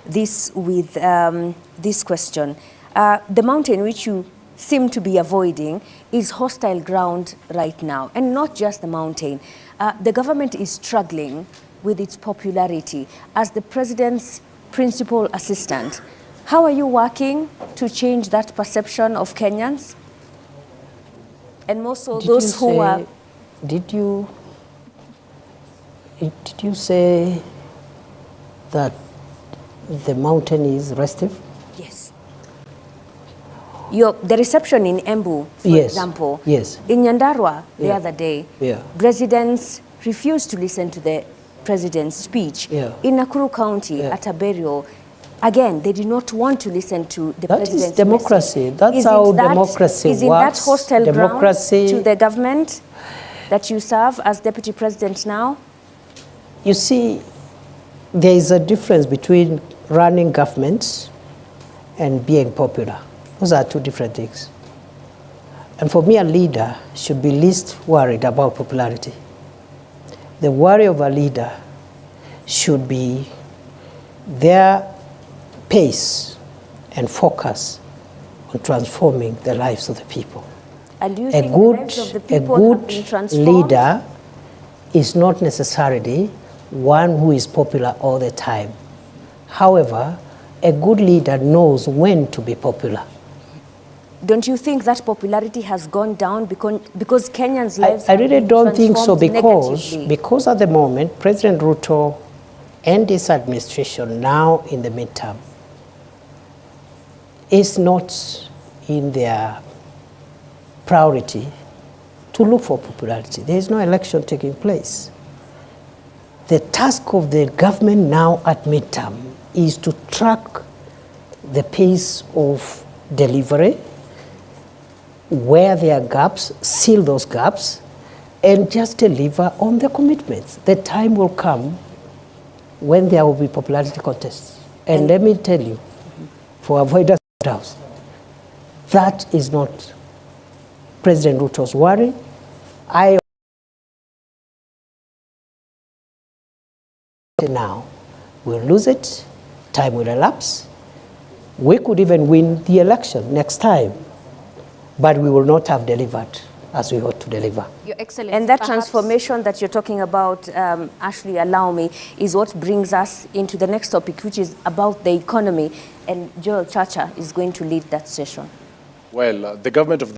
this with this question. The mountain which you seem to be avoiding is hostile ground right now, and not just the mountain. The government is struggling with its popularity. As the president's principal assistant, how are you working to change that perception of Kenyans? And more so those who are... Did you say that the mountain is restive? Yes. The reception in Embu, for example, in Nyandarua the other day, residents refused to listen to the president's speech. In Nakuru County, at a burial, again, they did not want to listen to the president's message. That is democracy. That's how democracy works. Is that hostile ground to the government that you serve as deputy president now? You see, there is a difference between running governments and being popular. Those are two different things. And for me, a leader should be least worried about popularity. The worry of a leader should be their pace and focus on transforming the lives of the people. And do you think the lives of the people have been transformed? Leader is not necessarily one who is popular all the time. However, a good leader knows when to be popular. Don't you think that popularity has gone down because Kenyans' lives I really don't think so, because at the moment, President RUTO and this administration now in the midterm is not in their priority to look for popularity. There is no election taking place. The task of the government now at midterm is to track the pace of delivery, where there are gaps, seal those gaps, and just deliver on the commitments. The time will come when there will be popularity contests. And let me tell you, for avoidance of doubts, that is not President Ruto's worry. Now, we'll lose it, time will elapse. We could even win the election next time, but we will not have delivered as we ought to deliver. Your Excellency, and that transformation that you're talking about, Ashley, allow me, is what brings us into the next topic, which is about the economy. And Joel Chacha is going to lead that session. Well, the government of